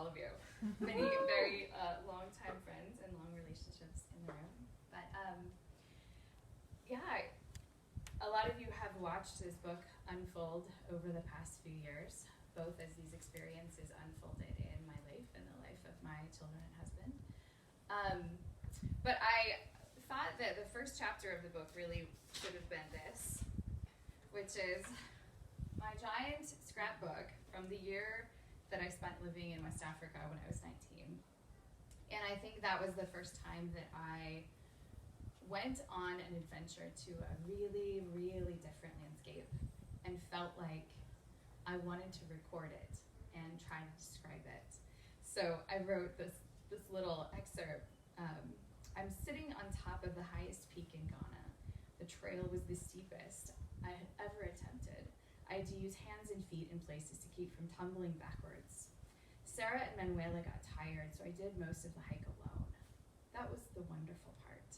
all of you. Many very long-time friends and long relationships in the room. But yeah, a lot of you have watched this book unfold over the past few years, both as these experiences unfolded in my life and the life of my children and husband. But I thought that the first chapter of the book really should have been this, which is my giant scrapbook from the year that I spent living in West Africa when I was 19. And I think that was the first time that I went on an adventure to a really, really different landscape and felt like I wanted to record it and try to describe it. So I wrote this little excerpt. I'm sitting on top of the highest peak in Ghana. The trail was the steepest I had ever attempted. I had to use hands and feet in places to keep from tumbling backwards. Sarah and Manuela got tired, so I did most of the hike alone. That was the wonderful part.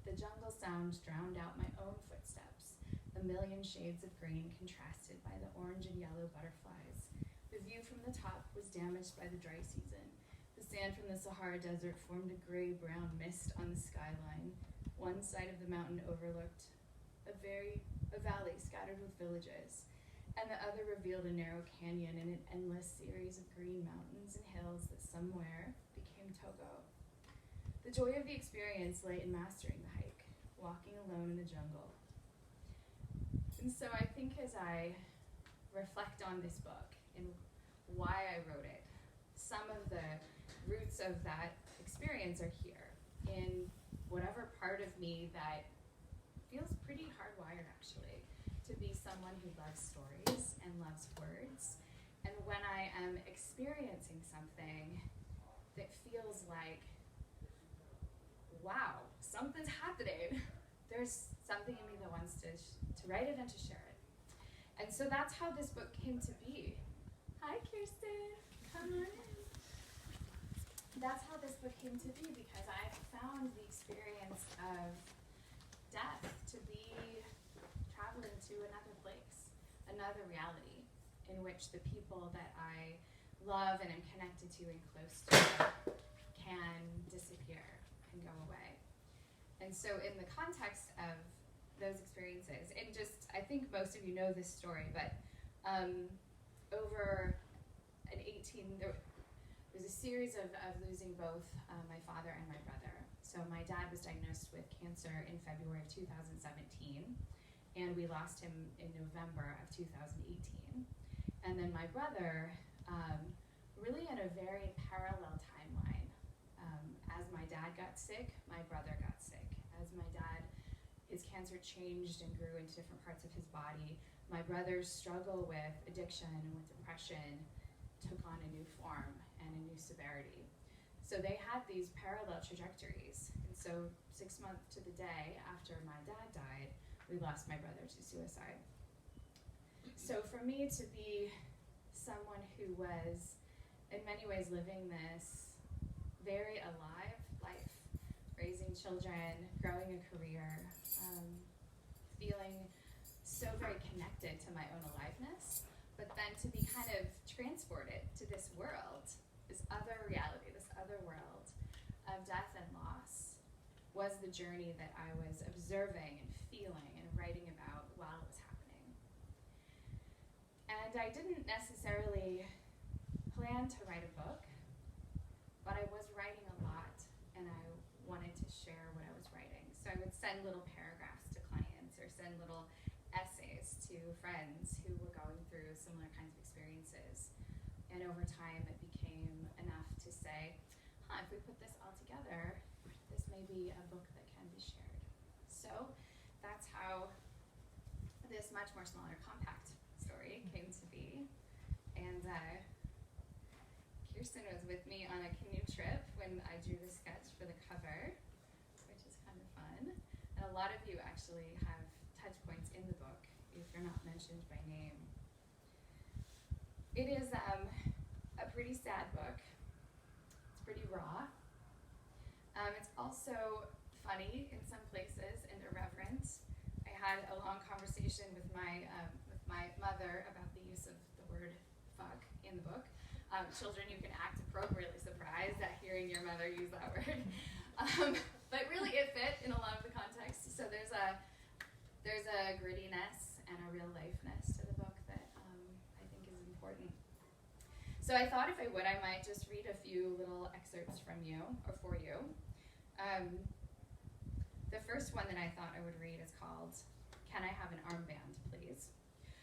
The jungle sound drowned out my own footsteps. A million shades of green contrasted by the orange and yellow butterflies. The view from the top was damaged by the dry season. The sand from the Sahara Desert formed a gray-brown mist on the skyline. One side of the mountain overlooked a valley scattered with villages, and the other revealed a narrow canyon and an endless series of green mountains and hills that somewhere became Togo. The joy of the experience lay in mastering the hike, walking alone in the jungle. And so I think as I reflect on this book and why I wrote it, some of the roots of that experience are here in whatever part of me that feels pretty hardwired, actually, to be someone who loves stories and loves words. And when I am experiencing something that feels like, wow, something's happening, there's something in me that wants to write it and to share it. And so that's how this book came to be. Hi, Kirsten. Come on in. That's how this book came to be, because I found the experience of death to be traveling to another place, another reality, in which the people that I love and am connected to and close to can disappear and go away. And so in the context of those experiences, and just, I think most of you know this story, but over an 18, there was a series of losing both my father and my brother. So my dad was diagnosed with cancer in February of 2017, and we lost him in November of 2018. And then my brother, really in a very parallel timeline. As my dad got sick, my brother got sick. As my dad, his cancer changed and grew into different parts of his body, my brother's struggle with addiction and with depression took on a new form and a new severity. So they had these parallel trajectories. And so 6 months to the day after my dad died, we lost my brother to suicide. So for me to be someone who was in many ways living this very alive life, raising children, growing a career, feeling so very connected to my own aliveness, but then to be kind of transported to this world, this other reality, this other world of death and loss, was the journey that I was observing and feeling and writing about while it was happening. And I didn't necessarily plan to write a book, but I was writing a lot, and I wanted to share what I was writing. So I would send little paragraphs to clients or send little essays to friends who were going through similar kinds of experiences. And over time, it became enough to say, if we put this all together, this may be a book that can be shared. So that's how this much more smaller, compact story came to be. And Kirsten was with me on a canoe trip when I drew the sketch for the cover, which is kind of fun. And a lot of you actually have touch points in the book if you're not mentioned by name. It is a pretty sad book. It's pretty raw. It's also funny in some places and irreverent. I had a long conversation with my mother about the use of the word fuck in the book. Children, you can act appropriately surprised at hearing your mother use that word. But really it fit in a lot of the context. So there's a grittiness and a real lifeness to the book that I think is important. So I thought if I would, I might just read a few little excerpts from you, or for you. The first one that I thought I would read is called, Can I Have an Armband, Please?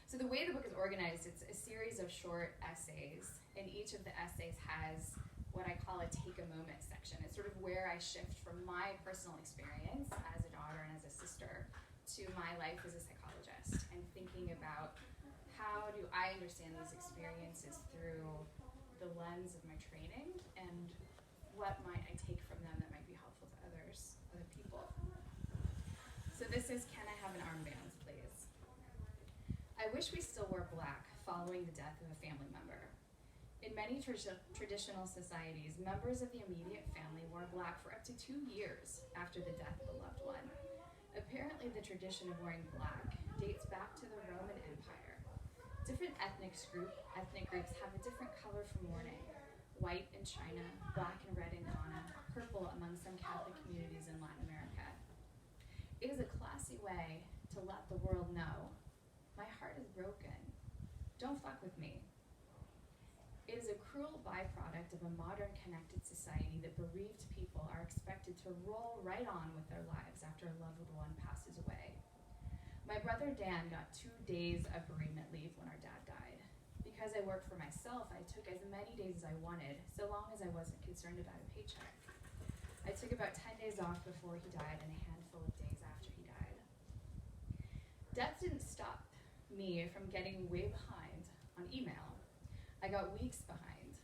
So the way the book is organized, it's a series of short essays, and each of the essays has what I call a take a moment section. It's sort of where I shift from my personal experience as a daughter and as a sister to my life as a psychologist, and thinking about how do I understand these experiences through the lens of my training, and what might I take from them that might be helpful to other people. So this is Can I Have an Armband, Please? I wish we still wore black following the death of a family member. In many traditional societies, members of the immediate family wore black for up to 2 years after the death of a loved one. Apparently, the tradition of wearing black dates back to the Roman Empire. Different ethnic groups have a different color for mourning. White in China, black and red in Ghana, purple among some Catholic communities in Latin America. It is a classy way to let the world know, my heart is broken. Don't fuck with me. It is a cruel byproduct of a modern connected society that bereaved people are expected to roll right on with their lives after a loved one passes away. My brother Dan got 2 days of bereavement leave when our dad died. Because I worked for myself, I took as many days as I wanted, so long as I wasn't concerned about a paycheck. I took about 10 days off before he died and a handful of days after he died. Death didn't stop me from getting way behind on email. I got weeks behind.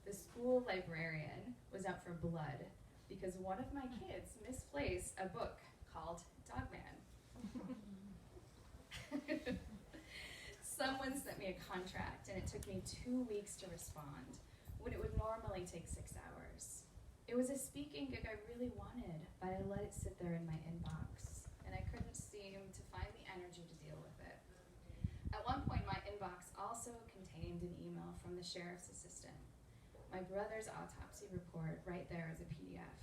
The school librarian was out for blood because one of my kids misplaced a book called Dogman. Someone sent me a contract and it took me 2 weeks to respond when it would normally take 6 hours. It was a speaking gig I really wanted, but I let it sit there in my inbox and I couldn't seem to find the energy to deal with it. At one point, my inbox also contained an email from the sheriff's assistant. My brother's autopsy report right there as a PDF.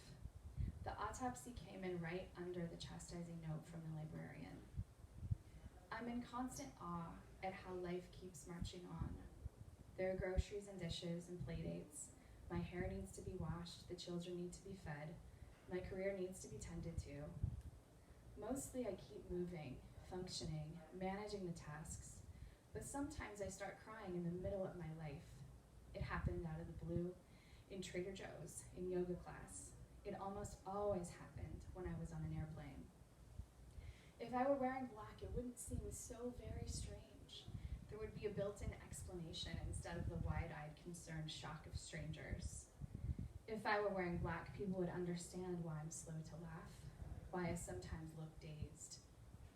The autopsy came in right under the chastising note from the librarian. I'm in constant awe at how life keeps marching on. There are groceries and dishes and play dates. My hair needs to be washed, the children need to be fed, my career needs to be tended to. Mostly I keep moving, functioning, managing the tasks, but sometimes I start crying in the middle of my life. It happened out of the blue, in Trader Joe's, in yoga class. It almost always happened when I was on an airplane. If I were wearing black, it wouldn't seem so very strange. There would be a built-in explanation instead of the wide-eyed, concerned shock of strangers. If I were wearing black, people would understand why I'm slow to laugh, why I sometimes look dazed,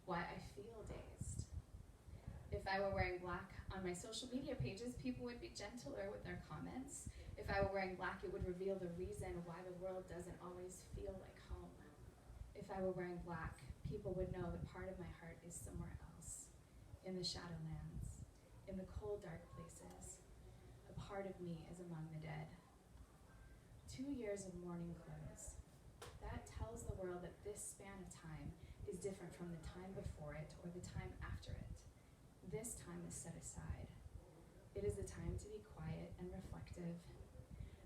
why I feel dazed. If I were wearing black on my social media pages, people would be gentler with their comments. If I were wearing black, it would reveal the reason why the world doesn't always feel like home. If I were wearing black, people would know that part of my heart is somewhere else, in the shadowlands, in the cold, dark places. A part of me is among the dead. 2 years of mourning clothes. That tells the world that this span of time is different from the time before it or the time after it. This time is set aside. It is the time to be quiet and reflective.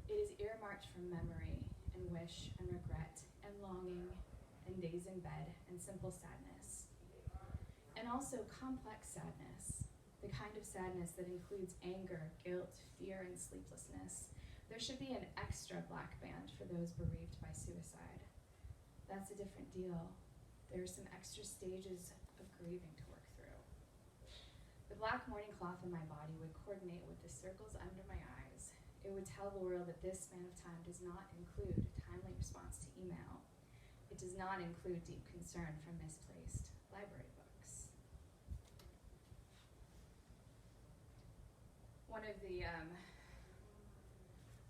It is earmarked for memory and wish and regret and longing and days in bed and simple sadness. And also complex sadness, the kind of sadness that includes anger, guilt, fear, and sleeplessness. There should be an extra black band for those bereaved by suicide. That's a different deal. There are some extra stages of grieving to work through. The black mourning cloth on my body would coordinate with the circles under my eyes. It would tell the world that this span of time does not include timely response to email. It does not include deep concern for misplaced library books. One of the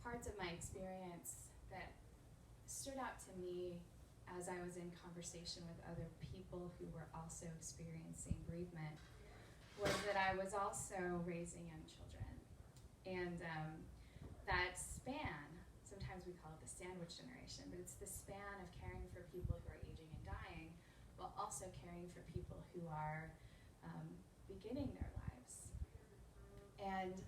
parts of my experience that stood out to me as I was in conversation with other people who were also experiencing bereavement was that I was also raising young children. And sandwich generation, but it's the span of caring for people who are aging and dying, while also caring for people who are beginning their lives. And,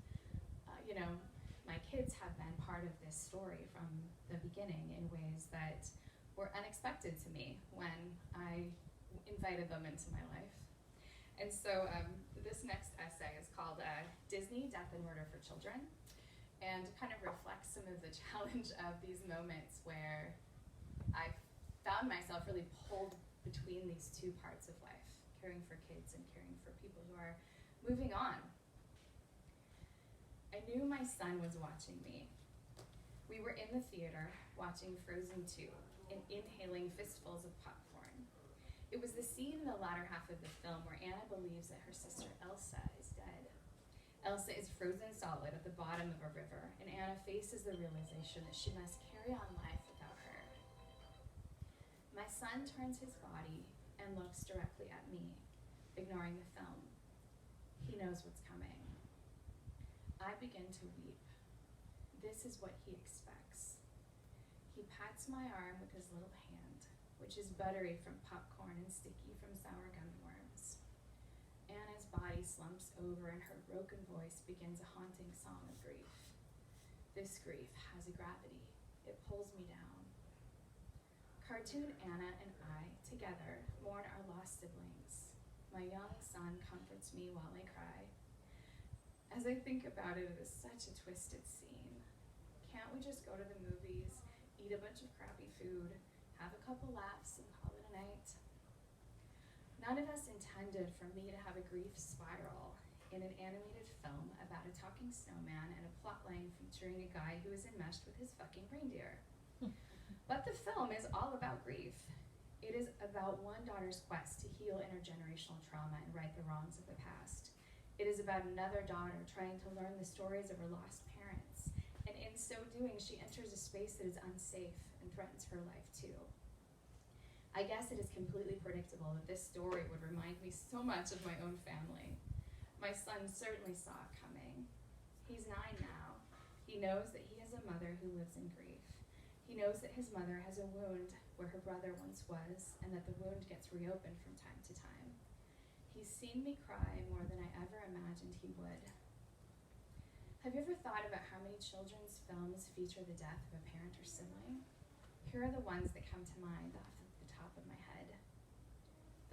my kids have been part of this story from the beginning in ways that were unexpected to me when I invited them into my life. And so this next essay is called Disney, Death and Murder for Children, and kind of reflects some of the challenge of these moments where I found myself really pulled between these two parts of life, caring for kids and caring for people who are moving on. I knew my son was watching me. We were in the theater watching Frozen 2 and inhaling fistfuls of popcorn. It was the scene in the latter half of the film where Anna believes that her sister Elsa is dead. Elsa is frozen solid at the bottom of a river, and Anna faces the realization that she must carry on life without her. My son turns his body and looks directly at me, ignoring the film. He knows what's coming. I begin to weep. This is what he expects. He pats my arm with his little hand, which is buttery from popcorn and sticky from sour gummy worms. Anna's body slumps over and her broken voice begins a haunting song of grief. This grief has a gravity. It pulls me down. Cartoon Anna and I, together, mourn our lost siblings. My young son comforts me while I cry. As I think about it, it is such a twisted scene. Can't we just go to the movies, eat a bunch of crappy food, have a couple laughs, and call it a night? None of us intended for me to have a grief spiral in an animated film about a talking snowman and a plotline featuring a guy who is enmeshed with his fucking reindeer. But the film is all about grief. It is about one daughter's quest to heal intergenerational trauma and right the wrongs of the past. It is about another daughter trying to learn the stories of her lost parents, and in so doing, she enters a space that is unsafe and threatens her life too. I guess it is completely predictable that this story would remind me so much of my own family. My son certainly saw it coming. He's 9 now. He knows that he has a mother who lives in grief. He knows that his mother has a wound where her brother once was, and that the wound gets reopened from time to time. He's seen me cry more than I ever imagined he would. Have you ever thought about how many children's films feature the death of a parent or sibling? Here are the ones that come to mind off the top of my head.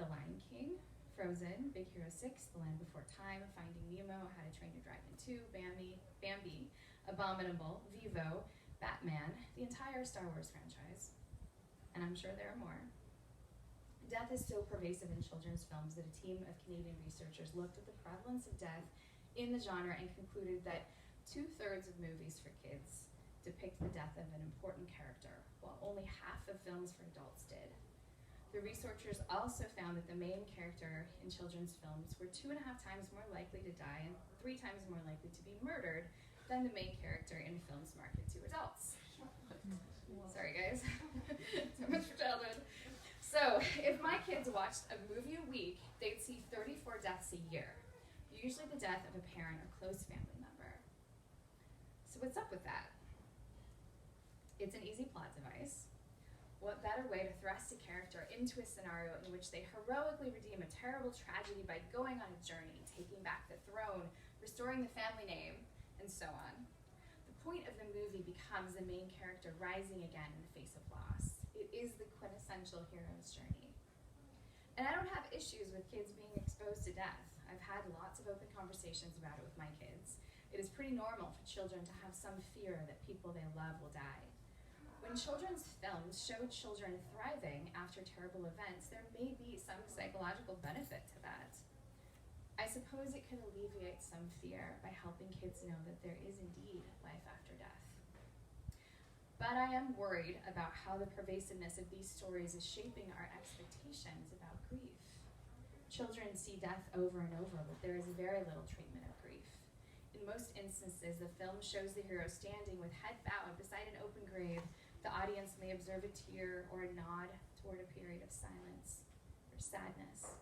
The Lion King, Frozen, Big Hero 6, The Land Before Time, Finding Nemo, How to Train Your Dragon 2, Bambi, Abominable, Vivo, Batman, the entire Star Wars franchise. And I'm sure there are more. Death is so pervasive in children's films that a team of Canadian researchers looked at the prevalence of death in the genre and concluded that 2/3 of movies for kids depict the death of an important character, while only half of films for adults did. The researchers also found that the main character in children's films were 2.5 times more likely to die and 3 times more likely to be murdered than the main character in films marketed to adults. Sorry guys, so much for childhood. So, if my kids watched a movie a week, they'd see 34 deaths a year, usually the death of a parent or close family member. So what's up with that? It's an easy plot device. What better way to thrust a character into a scenario in which they heroically redeem a terrible tragedy by going on a journey, taking back the throne, restoring the family name, and so on. The point of the movie becomes the main character rising again in the face of loss. It is the quintessential hero's journey. And I don't have issues with kids being exposed to death. I've had lots of open conversations about it with my kids. It is pretty normal for children to have some fear that people they love will die. When children's films show children thriving after terrible events, there may be some psychological benefit to that. I suppose it could alleviate some fear by helping kids know that there is indeed life after death. But I am worried about how the pervasiveness of these stories is shaping our expectations about grief. Children see death over and over, but there is very little treatment of grief. In most instances, the film shows the hero standing with head bowed beside an open grave. The audience may observe a tear or a nod toward a period of silence or sadness.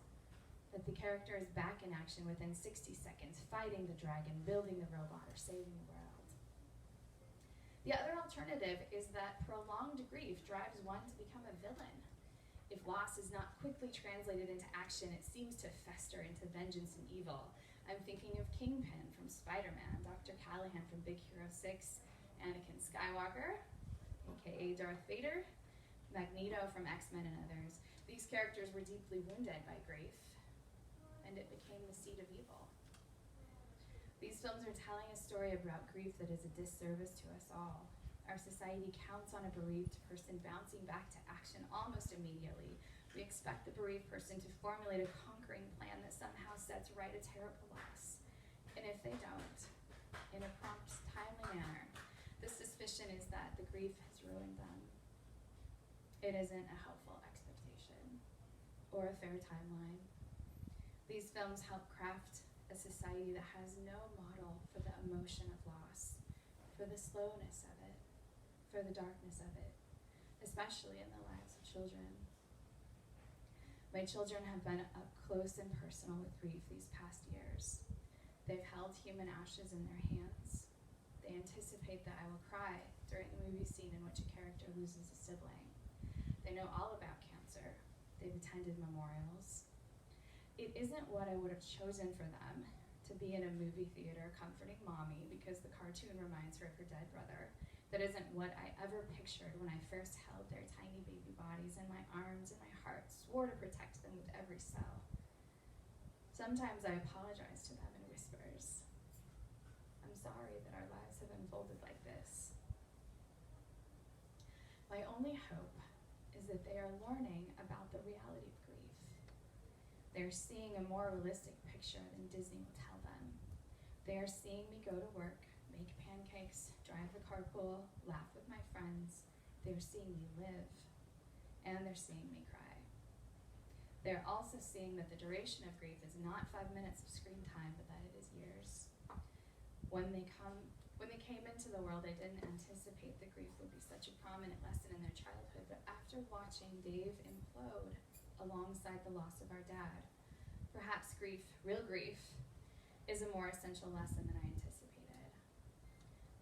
But the character is back in action within 60 seconds, fighting the dragon, building the robot, or saving the world. The other alternative alternative is that prolonged grief drives one to become a villain. If loss is not quickly translated into action, it seems to fester into vengeance and evil. I'm thinking of Kingpin from Spider-Man, Dr. Callahan from Big Hero 6, Anakin Skywalker, aka Darth Vader, Magneto from X-Men and others. These characters were deeply wounded by grief, and it became the seed of evil. These films are telling a story about grief that is a disservice to us all. Our society counts on a bereaved person bouncing back to action almost immediately. We expect the bereaved person to formulate a conquering plan that somehow sets right a terrible loss. And if they don't, in a prompt, timely manner, the suspicion is that the grief has ruined them. It isn't a helpful expectation or a fair timeline. These films help craft a society that has no model for the emotion of loss, for the slowness of it, for the darkness of it, especially in the lives of children. My children have been up close and personal with grief these past years. They've held human ashes in their hands. They anticipate that I will cry during the movie scene in which a character loses a sibling. They know all about cancer. They've attended memorials. It isn't what I would have chosen for them to be in a movie theater comforting mommy because the cartoon reminds her of her dead brother. That isn't what I ever pictured when I first held their tiny baby bodies in my arms and my heart swore to protect them with every cell. Sometimes I apologize to them in whispers. I'm sorry that our lives have unfolded like this. My only hope is that they are learning about the reality of grief. They're seeing a more realistic picture than Disney will tell them. They are seeing me go to work, make pancakes, drive the carpool, laugh with my friends. They're seeing me live, and they're seeing me cry. They're also seeing that the duration of grief is not 5 minutes of screen time, but that it is years. When they came into the world, I didn't anticipate that grief would be such a prominent lesson in their childhood, but after watching Dave implode alongside the loss of our dad, perhaps grief, real grief, is a more essential lesson than I anticipated.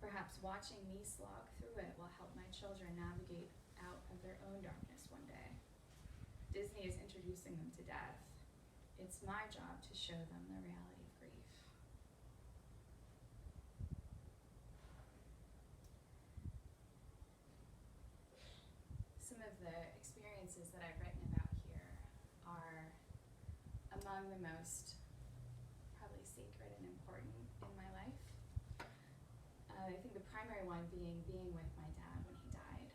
Perhaps watching me slog through it will help my children navigate out of their own darkness one day. Disney is introducing them to death. It's my job to show them the reality of grief. Some of the experiences that I've written about here are among the most probably sacred and important in my life. I think the primary one being with my dad when he died.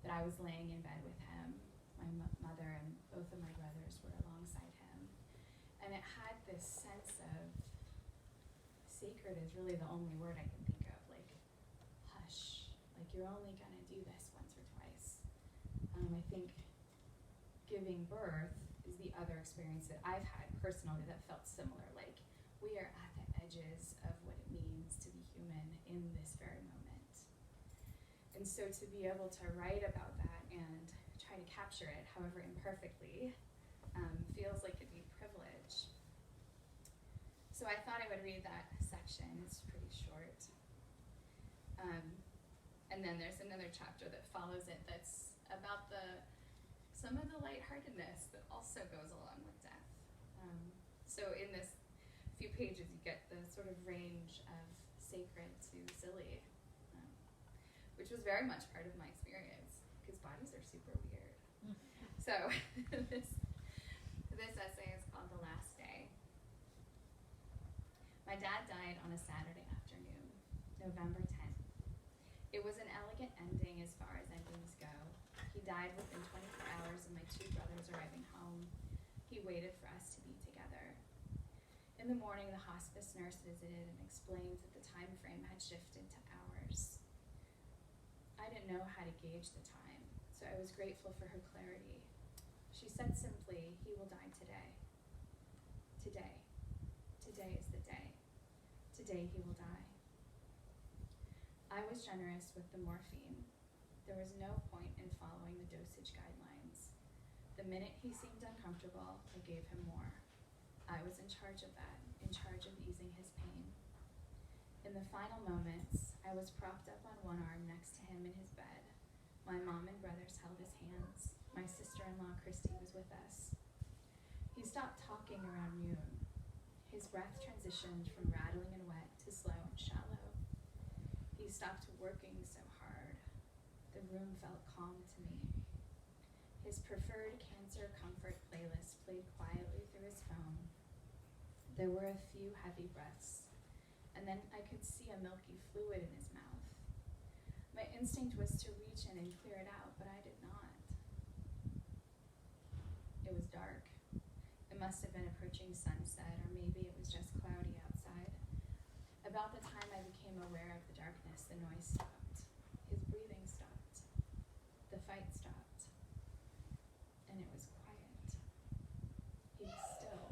That I was laying in bed with him. My mother and both of my brothers were alongside him. And it had this sense of, sacred is really the only word I can think of, like hush, like you're only gonna do this once or twice. I think giving birth is the other experience that I've had personally that felt similar, like we are at the edges of what it means to be human in this very moment. And so to be able to write about that and try to capture it, however imperfectly, feels like it'd be a privilege. So I thought I would read that section. It's pretty short. And then there's another chapter that follows it that's about some of the lightheartedness that also goes along with death. So in this few pages, you get the sort of range of sacred to silly, which was very much part of my experience, because bodies are super weird. So this essay is called The Last Day. My dad died on a Saturday afternoon, November 10th. It was an elegant ending as far as endings go. He died within 24 hours of my two brothers arriving home. He waited for us to be together. In the morning, the hospice nurse visited and explained that the time frame had shifted to hours. I didn't know how to gauge the time, so I was grateful for her clarity. She said simply, he will die today. Today. Today is the day. Today he will die. I was generous with the morphine. There was no point in following the dosage guidelines. The minute he seemed uncomfortable, I gave him more. I was in charge of that, in charge of easing his pain. In the final moments, I was propped up on one arm next to him in his bed. My mom and brothers held his hands. My sister-in-law, Christy, was with us. He stopped talking around noon. His breath transitioned from rattling and wet to slow and shallow. He stopped working so hard. The room felt calm to me. His preferred cancer comfort playlist played quietly through his phone. There were a few heavy breaths, and then I could see a milky fluid in his mouth. My instinct was to reach in and clear it out, but I did not. It was dark. It must have been approaching sunset, or maybe it was just cloudy outside. About the time I became aware of the darkness, the noise stopped. His breathing stopped. The fight stopped. And it was quiet. He was still.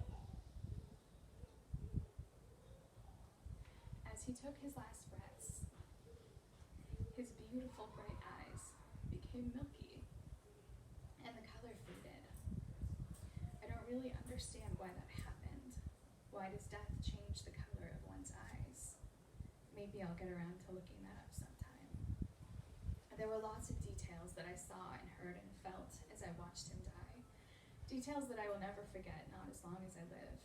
As he took his last breaths, his beautiful bright eyes became milky, and the color faded. I don't really understand why that happened. Why does death change the color of one's eyes? Maybe I'll get around to looking that up sometime. There were lots of details that I saw and heard and felt as I watched him die. Details that I will never forget, not as long as I live.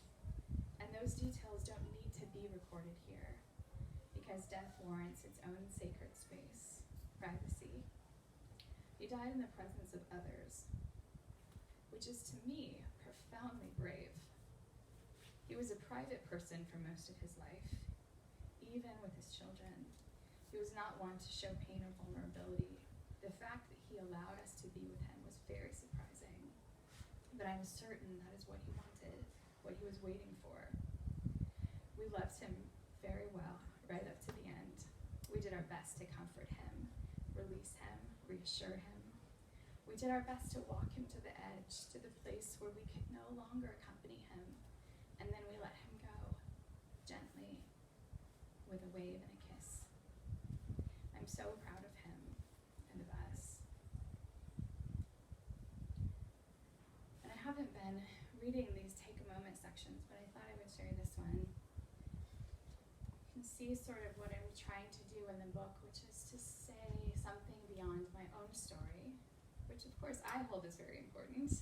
And those details don't need to be recorded here, because death warrants its own sacred space, privacy. He died in the presence of others, which is to me profoundly brave. He was a private person for most of his life, even with his children. He was not one to show pain or vulnerability. The fact that he allowed us to be with him was very surprising, but I'm certain that is what he wanted, what he was waiting for. We loved him very well, right up to the end. We did our best to comfort him, release him, reassure him. We did our best to walk him to the edge, to the place where we could no longer accompany him, and then we let him go, gently, with a wave and a kiss. I'm so proud of him and of us. And I haven't been reading these take a moment sections, but I thought I would share this one. You can see sort of what I'm trying to do in the book, which is to say something beyond my own story, which of course I hold as very important,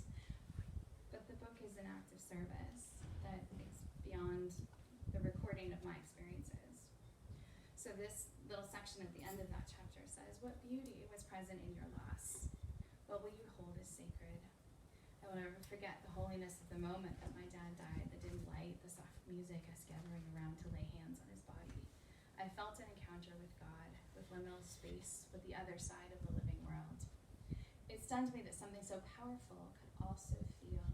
but the book is an act of service that is beyond the recording of my experiences. So this little section at the end of that chapter says, what beauty was present in your loss? What will you hold as sacred? I will never forget the holiness of the moment that my dad died, the dim light, the soft music, us gathering around to lay hands on his body. I felt an encounter with God, with liminal space, with the other side of the living world. It stunned me that something so powerful could also feel.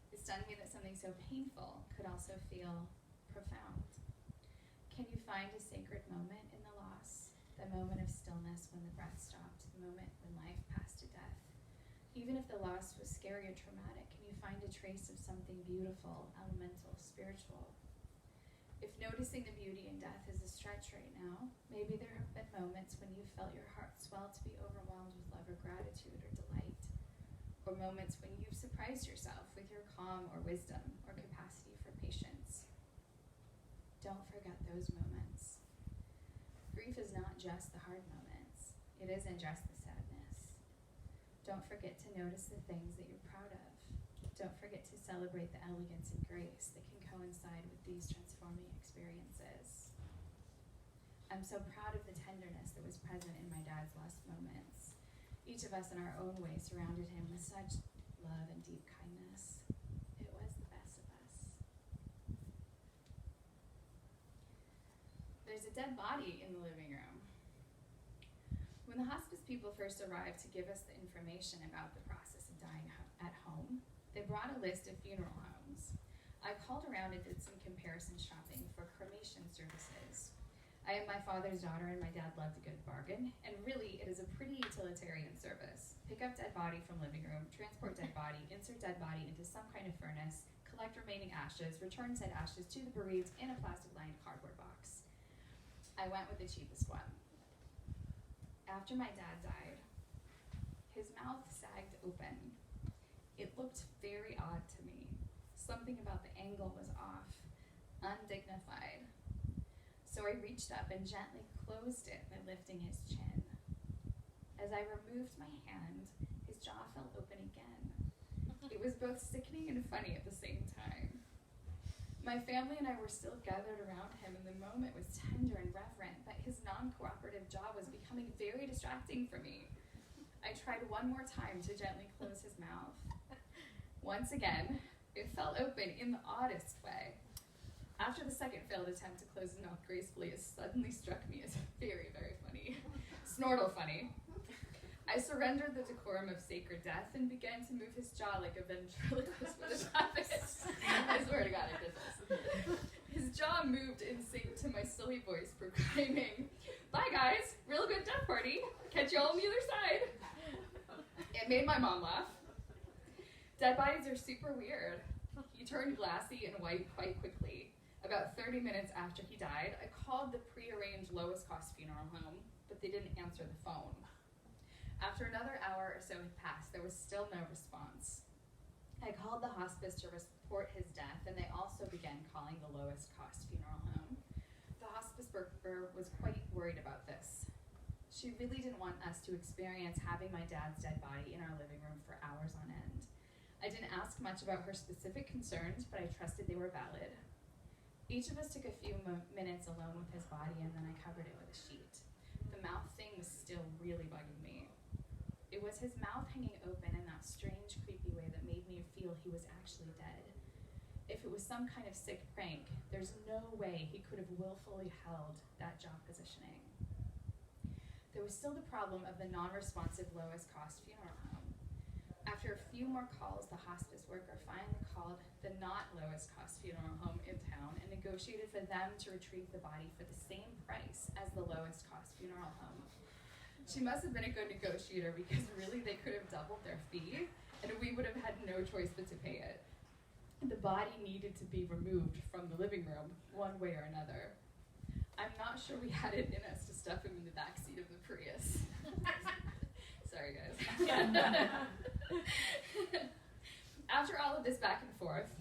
It stunned me that something so painful could also feel profound. Can you find a sacred moment in the loss? The moment of stillness when the breath stopped, the moment when life passed to death. Even if the loss was scary or traumatic, can you find a trace of something beautiful, elemental, spiritual? If noticing the beauty in death is a stretch right now, maybe there have been moments when you felt your heart swell to be overwhelmed with love or gratitude or delight, or moments when you've surprised yourself with your calm or wisdom or capacity for patience. Don't forget those moments. Grief is not just the hard moments. It isn't just the sadness. Don't forget to notice the things that you're proud of. Don't forget to celebrate the elegance and grace that can coincide with these transforming experiences. I'm so proud of the tenderness that was present in my dad's last moments. Each of us in our own way surrounded him with such love and deep kindness. It was the best of us. There's a dead body in the living room. When the hospice people first arrived to give us the information about the process of dying at home, they brought a list of funeral homes. I called around and did some comparison shopping for cremation services. I am my father's daughter and my dad loved a good bargain, and really it is a pretty utilitarian service. Pick up dead body from living room, transport dead body, insert dead body into some kind of furnace, collect remaining ashes, return said ashes to the bereaved in a plastic-lined cardboard box. I went with the cheapest one. After my dad died, his mouth sagged open. It looked very odd to me. Something about the angle was off, undignified. So I reached up and gently closed it by lifting his chin. As I removed my hand, his jaw fell open again. It was both sickening and funny at the same time. My family and I were still gathered around him, and the moment was tender and reverent, but his non-cooperative jaw was becoming very distracting for me. I tried one more time to gently close his mouth. Once again, it fell open in the oddest way. After the second failed attempt to close his mouth gracefully, it suddenly struck me as very, very funny. Snortle funny. I surrendered the decorum of sacred death and began to move his jaw like a ventriloquist with a puppet. I swear to God, I did this. His jaw moved in sync to my silly voice proclaiming, "Bye guys, real good death party. Catch you all on the other side." It made my mom laugh. Dead bodies are super weird. He turned glassy and white quite quickly. About 30 minutes after he died, I called the prearranged lowest cost funeral home, but they didn't answer the phone. After another hour or so had passed, there was still no response. I called the hospice to report his death, and they also began calling the lowest cost funeral home. The hospice worker was quite worried about this. She really didn't want us to experience having my dad's dead body in our living room for hours on end. I didn't ask much about her specific concerns, but I trusted they were valid. Each of us took a few minutes alone with his body, and then I covered it with a sheet. The mouth thing was still really bugging me. It was his mouth hanging open in that strange, creepy way that made me feel he was actually dead. If it was some kind of sick prank, there's no way he could have willfully held that jaw positioning. There was still the problem of the non-responsive lowest cost funeral home. After a few more calls, the hospice worker finally called the not lowest cost funeral home in town and negotiated for them to retrieve the body for the same price as the lowest cost funeral home. She must have been a good negotiator because really they could have doubled their fee and we would have had no choice but to pay it. The body needed to be removed from the living room one way or another. I'm not sure we had it in us to stuff him in the backseat of the Prius. Sorry, guys. After all of this back and forth,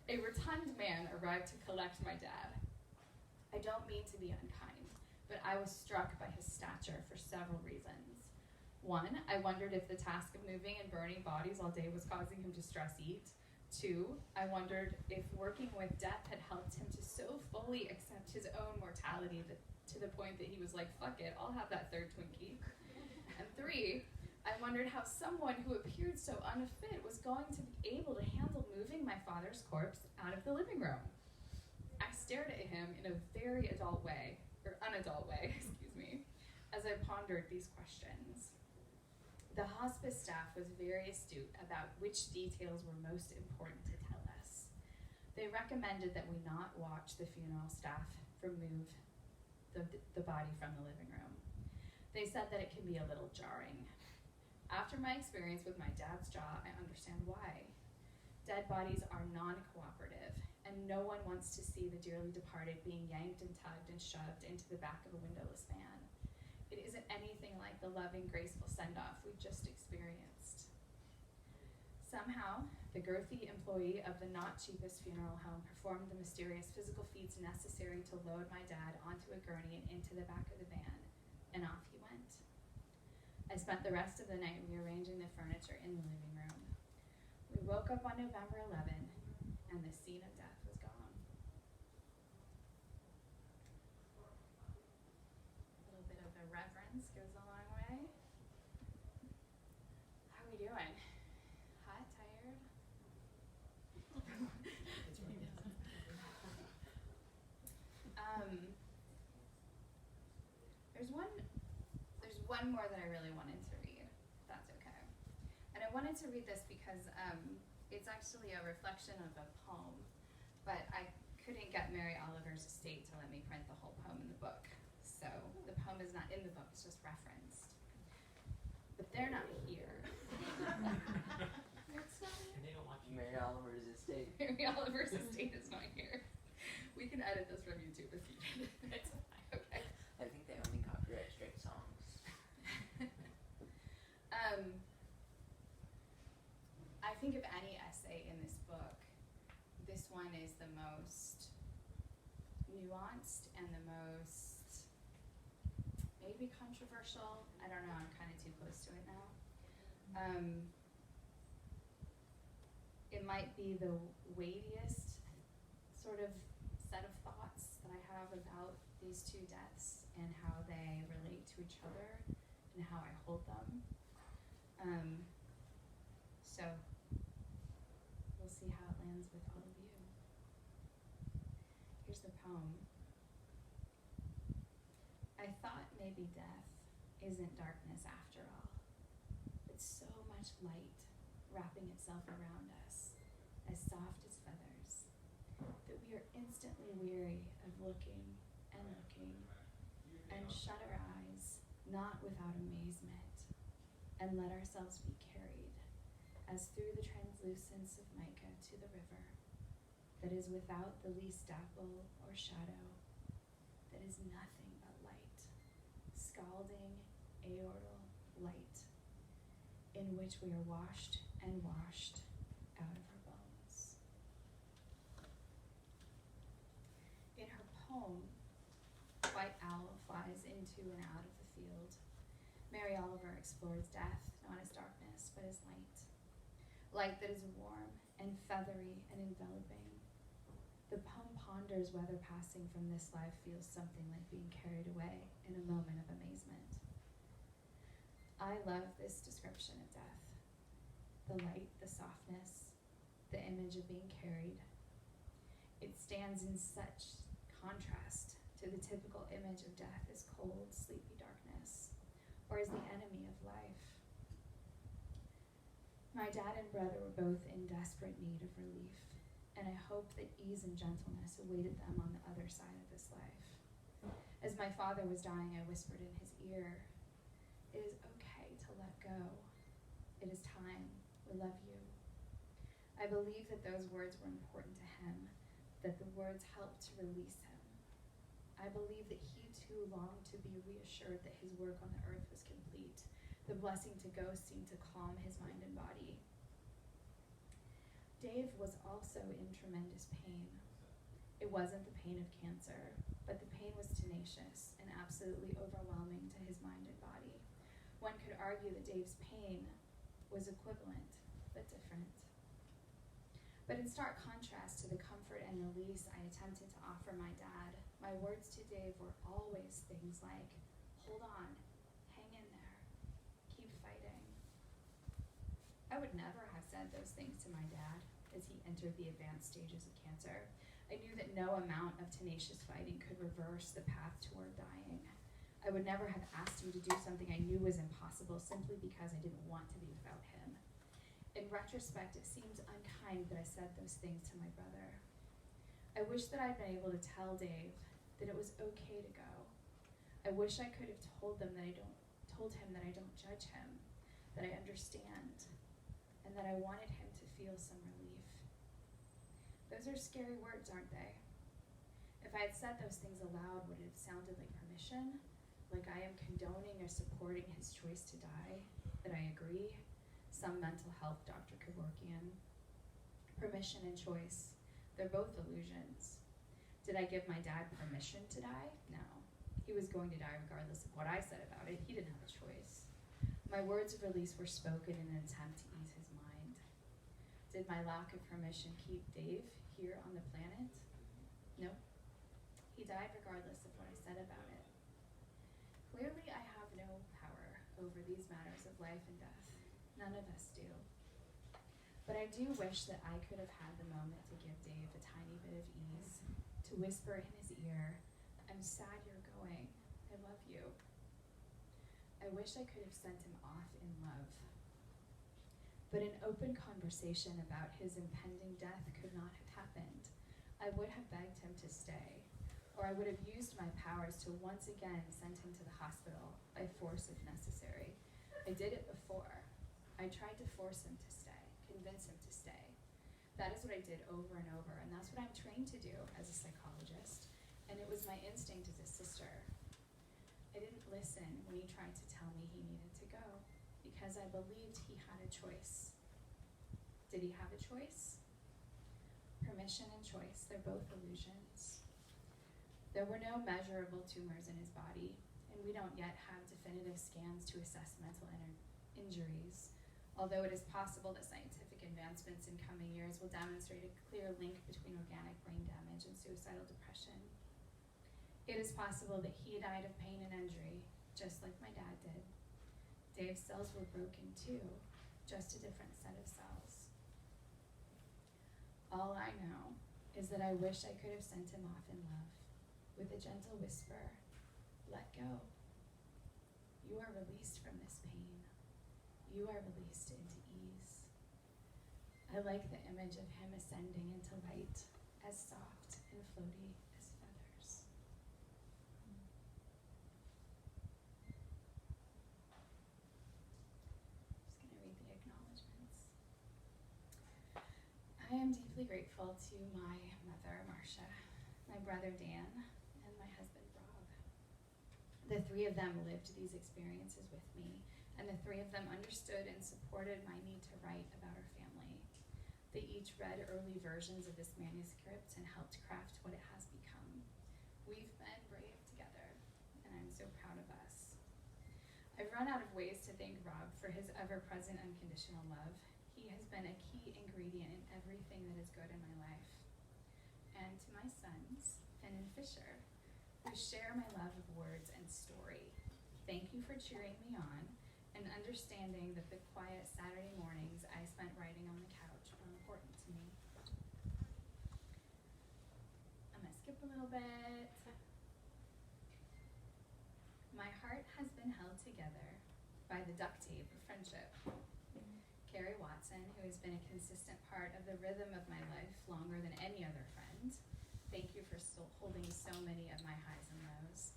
a rotund man arrived to collect my dad. I don't mean to be unkind, but I was struck by his stature for several reasons. One, I wondered if the task of moving and burning bodies all day was causing him to stress eat. Two, I wondered if working with death had helped him to so fully accept his own mortality to the point that he was like, fuck it, I'll have that third Twinkie. And three, I wondered how someone who appeared so unfit was going to be able to handle moving my father's corpse out of the living room. I stared at him in a very unadult way, as I pondered these questions. The hospice staff was very astute about which details were most important to tell us. They recommended that we not watch the funeral staff remove the body from the living room. They said that it can be a little jarring. After my experience with my dad's jaw, I understand why. Dead bodies are non-cooperative, and no one wants to see the dearly departed being yanked and tugged and shoved into the back of a windowless van. It isn't anything like the loving, graceful send-off we just experienced. Somehow, the girthy employee of the not cheapest funeral home performed the mysterious physical feats necessary to load my dad onto a gurney and into the back of the van, and off he went. I spent the rest of the night rearranging the furniture in the living room. We woke up on November 11, and the scene of death was gone. A little bit of a reverence goes a long way. How are we doing? Hot, tired? There's one more that I really wanted to read, if that's okay. And I wanted to read this because it's actually a reflection of a poem, but I couldn't get Mary Oliver's estate to let me print the whole poem in the book. So the poem is not in the book, it's just referenced. But they're not here. And they don't watch Mary Oliver's estate. Mary Oliver's estate is not here. We can edit this from YouTube if you need it. Okay. I think they only copyright straight songs. I think of any essay in this book, this one is the most nuanced and the most maybe controversial. I don't know, I'm kind of too close to it now. It might be the weightiest sort of set of thoughts that I have about these two deaths and how they relate to each other and how I hold them. So we'll see how it lands with all of you. Here's the poem. I thought maybe death isn't darkness after all, but so much light wrapping itself around us, as soft as feathers, that we are instantly weary of looking, and shut our eyes, not without amazement, and let ourselves be carried, as through the translucence of mica to the river, that is without the least dapple or shadow, that is nothing but light, scalding, aortal light, in which we are washed and washed out of our bones. In her poem, White Owl flies into and out of the field. Mary Oliver explores death not as darkness, but as light. Light that is warm and feathery and enveloping. The poem ponders whether passing from this life feels something like being carried away in a moment of amazement. I love this description of death. The light, the softness, the image of being carried. It stands in such contrast to the typical image of death as cold, sleepy darkness, or as the enemy of life. My dad and brother were both in desperate need of relief, and I hope that ease and gentleness awaited them on the other side of this life. As my father was dying, I whispered in his ear, "It is okay to let go. It is time. We love you." I believe that those words were important to him, that the words helped to release him. I believe that he too longed to be reassured that his work on the earth was complete. The blessing to go seemed to calm his mind and body. Dave was also in tremendous pain. It wasn't the pain of cancer, but the pain was tenacious and absolutely overwhelming to his mind and body. One could argue that Dave's pain was equivalent, but different. But in stark contrast to the comfort and release I attempted to offer my dad, my words to Dave were always things like, "Hold on, hang in there, keep fighting." I would never have said those things to my dad as he entered the advanced stages of cancer. I knew that no amount of tenacious fighting could reverse the path toward dying. I would never have asked him to do something I knew was impossible simply because I didn't want to be without him. In retrospect, it seems unkind that I said those things to my brother. I wish that I'd been able to tell Dave that it was okay to go. I wish I could have told him that I don't judge him, that I understand, and that I wanted him to feel some relief. Those are scary words, aren't they? If I had said those things aloud, would it have sounded like permission? Like I am condoning or supporting his choice to die? That I agree? Some mental health Dr. Kevorkian. Permission and choice, they're both illusions. Did I give my dad permission to die? No. He was going to die regardless of what I said about it. He didn't have a choice. My words of release were spoken in an attempt to ease his mind. Did my lack of permission keep Dave here on the planet? No. He died regardless of what I said about it. Clearly, I have no power over these matters of life and death. None of us do. But I do wish that I could have had the moment to give Dave a tiny bit of ease, to whisper in his ear, "I'm sad you're going. I love you." I wish I could have sent him off in love. But an open conversation about his impending death could not have happened. I would have begged him to stay, or I would have used my powers to once again send him to the hospital, by force if necessary. I did it before. I tried to force him to stay, convince him to stay. That is what I did over and over, and that's what I'm trained to do as a psychologist, and it was my instinct as a sister. I didn't listen when he tried to tell me he needed to go, because I believed he had a choice. Did he have a choice? Permission and choice, they're both illusions. There were no measurable tumors in his body, and we don't yet have definitive scans to assess mental injuries, although it is possible that scientific advancements in coming years will demonstrate a clear link between organic brain damage and suicidal depression. It is possible that he died of pain and injury, just like my dad did. Dave's cells were broken too, just a different set of cells. All I know is that I wish I could have sent him off in love, with a gentle whisper, "Let go. You are released from this pain. You are released into ease." I like the image of him ascending into light, as soft and floaty as feathers. Just going to read the acknowledgements. I am deeply grateful to my mother, Marcia, my brother, Dan, and my husband, Rob. The three of them lived these experiences with me, and the three of them understood and supported my need to write about our family. They each read early versions of this manuscript and helped craft what it has become. We've been brave together, and I'm so proud of us. I've run out of ways to thank Rob for his ever-present unconditional love. He has been a key ingredient in everything that is good in my life. And to my sons, Finn and Fisher, who share my love of words and story, thank you for cheering me on and understanding that the quiet Saturday mornings I spent writing on the couch were important to me. I'm gonna skip a little bit. My heart has been held together by the duct tape of friendship. Carrie Watson, who has been a consistent part of the rhythm of my life longer than any other friend. Thank you for holding so many of my highs and lows.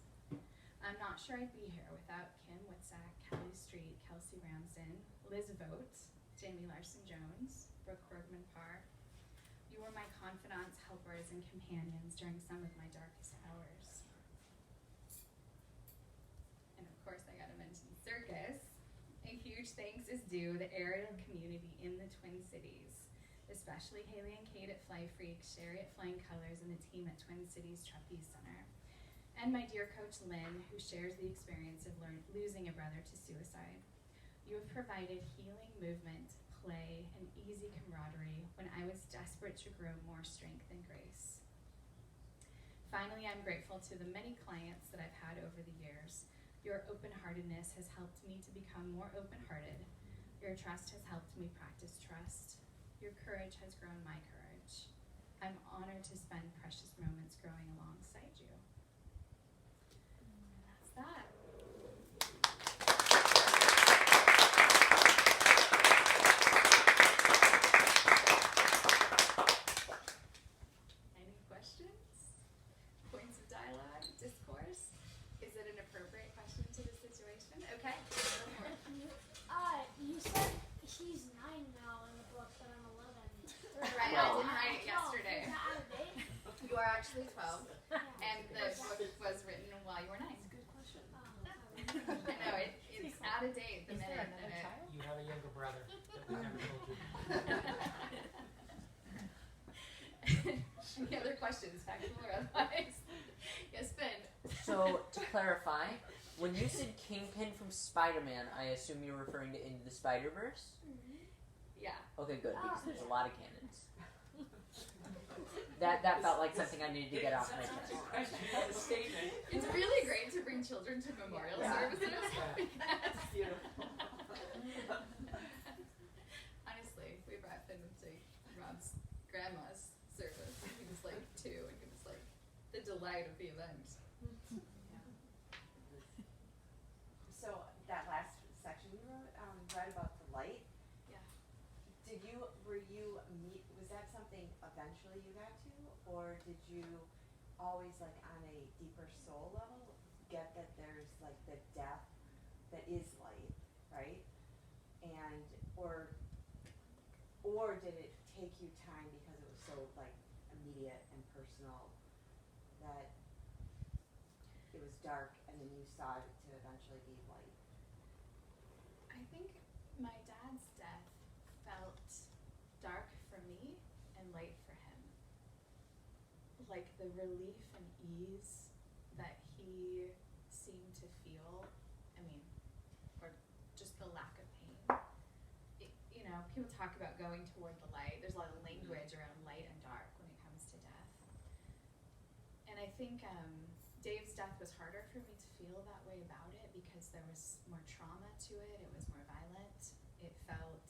I'm not sure I'd be here without Kim Witzak, Kelly Street, Kelsey Ramsden, Liz Vogt, Jamie Larson-Jones, Brooke Bergman-Parr. You were my confidants, helpers, and companions during some of my darkest hours. And of course, I gotta mention Circus. A huge thanks is due the area community in the Twin Cities, especially Haley and Kate at Fly Freaks, Sherry at Flying Colors, and the team at Twin Cities Trapeze Center. And my dear coach Lynn, who shares the experience of losing a brother to suicide. You have provided healing movement, play, and easy camaraderie when I was desperate to grow more strength and grace. Finally, I'm grateful to the many clients that I've had over the years. Your open-heartedness has helped me to become more open-hearted. Your trust has helped me practice trust. Your courage has grown my courage. I'm honored to spend precious moments growing alongside you. And that's that. Any questions? Points of dialogue? Discourse? Is it an appropriate question to the situation? Okay. You said he's 9 now in the book, but I'm 11. Right, I didn't write it yesterday. Is that out of date? You are actually 12, and the book was written while you were 9. Good question. I know, it's out of date the minute that it... You have a younger brother that we never told you. Any other questions, factual or otherwise? Yes, Ben. So, to clarify, when you said Kingpin from Spider-Man, I assume you're referring to Into the Spider-Verse? Yeah. Okay, good, because there's a lot of canons. That felt like something I needed to get off my chest. It's really great to bring children to memorial services. That's beautiful. Honestly, we brought Finn to Rob's grandma's service. He was like 2, and it was like the delight of the event. So that last section you read about the light. Yeah. Was that something eventually you got to, or did you always, like, on a deeper soul level, get that there's like the depth that is light, right? And or did it take you time because it was so like immediate and personal that it was dark and then you saw it to eventually be light? I think my dad's death felt dark for me and light for him. Like the relief and ease he seemed to feel, or just the lack of pain. People talk about going toward the light. There's a lot of language around light and dark when it comes to death. And I think Dave's death was harder for me to feel that way about it because there was more trauma to it. It was more violent. It felt,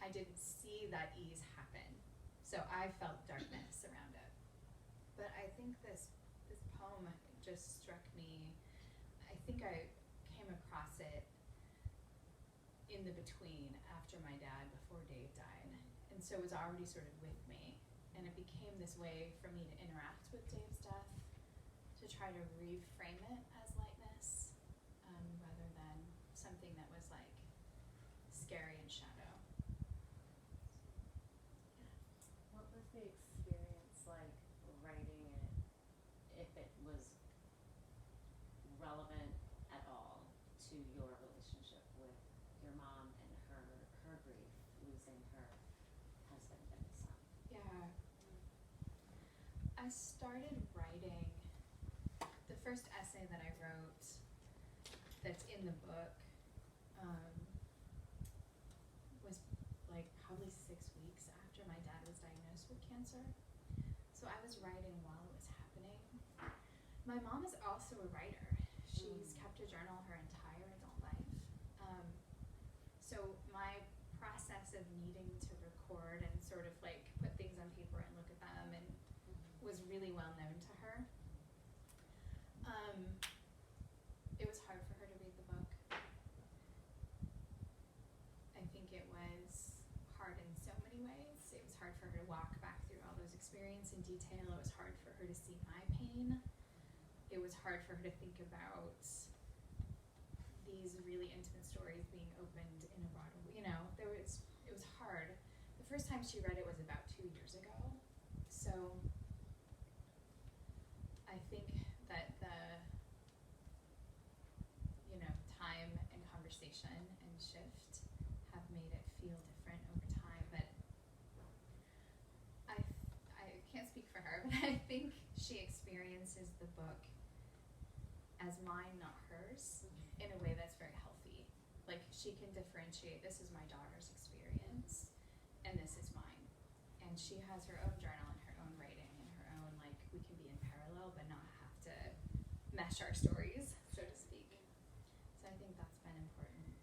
I didn't see that ease happen. So I felt darkness around it. But I think this poem just struck me. I think I came across it in the between after my dad, before Dave died. And so it was already sort of with me. And it became this way for me to interact with Dave's death, to try to reframe it as lightness, rather than something that was like scary and shadow. What was the experience like writing it, if it was relevant at all to your relationship with your mom and her grief, losing her husband and son? Yeah. I started writing, the first essay that I wrote that's in the book was like probably 6 weeks after my dad was diagnosed with cancer. So I was writing while it was happening. My mom is also a writer. She's kept a journal her entire adult life. So my process of needing to record and sort of like put things on paper and look at them and was really well known to her. It was hard for her to read the book. I think it was hard in so many ways. It was hard for her to walk back through all those experiences in detail. It was hard for her to see my pain. It was hard for her to think about these really intimate stories being opened in a broader way. It was hard. The first time she read it was about 2 years ago. So I think that the time and conversation and shift have made it feel different over time. But I can't speak for her, but I think she experiences the book as mine, not hers, in a way that's very healthy. Like, she can differentiate, this is my daughter's experience, and this is mine. And she has her own journal and her own writing and her own, like, we can be in parallel but not have to mesh our stories, so to speak. So I think that's been important.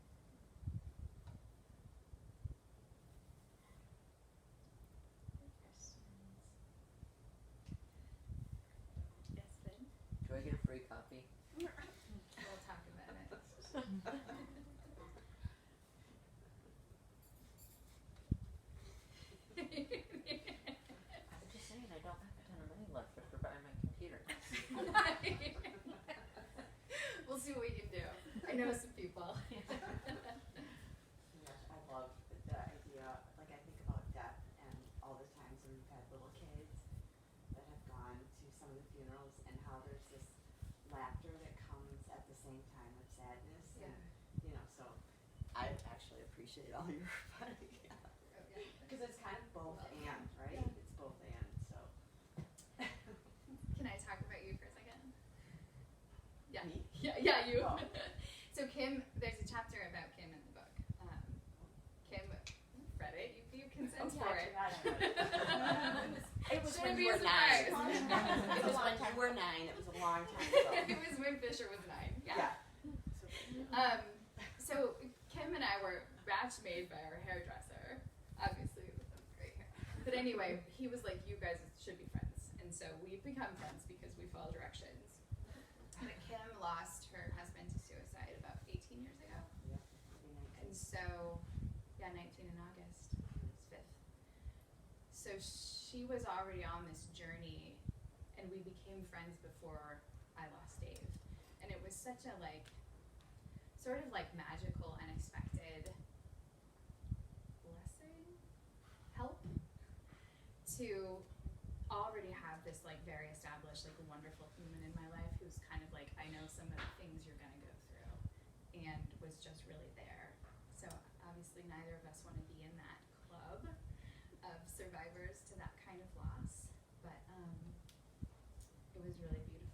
Yes, Ben? Do I get a free copy? We'll talk about it. I'm just saying, I don't have a ton of money left after buying my computer. We'll see what we can do. I know some people. Gosh, I love the idea, like I think about death and all the times when we've had little kids that have gone to some of the funerals and how there's this laughter that comes at the same time of sadness. Yeah. And, so I actually appreciate all your writing. Because it's kind of both and, right? Yeah. It's both and, so. Can I talk about you for a second? Yeah. Me? Yeah, you. Oh. So Kim, there's a chapter about Kim in the book. Kim read it. You consent for it. It was Shouldn't when be you a were 9. surprise. It was when you were 9. It was a long time ago. It was when Fisher was 9. Yeah. So Kim and I were batch made by our hairdresser. Obviously, with some great hair. But anyway, he was like, "You guys should be friends," and so we've become friends because we follow directions. But Kim lost her husband to suicide about 18 years ago. And so, 19 in August, it's 5th. So she was already on this journey, and we became friends before I lost Dave. And it was such a sort of magical, unexpected blessing, help, to already have this very established, wonderful human in my life who's kind of I know some of the things you're gonna go through, and was just really there. So obviously neither of us want to be in that club of survivors to that kind of loss, but it was really beautiful.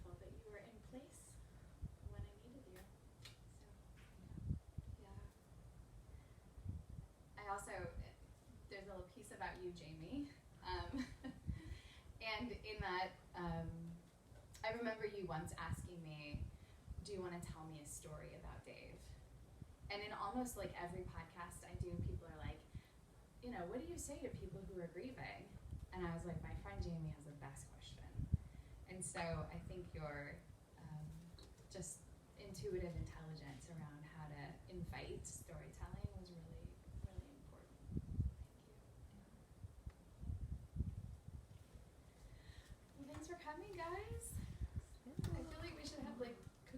also, there's a little piece about you, Jamie. And in that, I remember you once asking me, do you want to tell me a story about Dave? And in almost like every podcast I do, people are like, you know, what do you say to people who are grieving? And I was like, my friend Jamie has the best question. And so I think your just intuitive intelligence around how to invite storytelling was really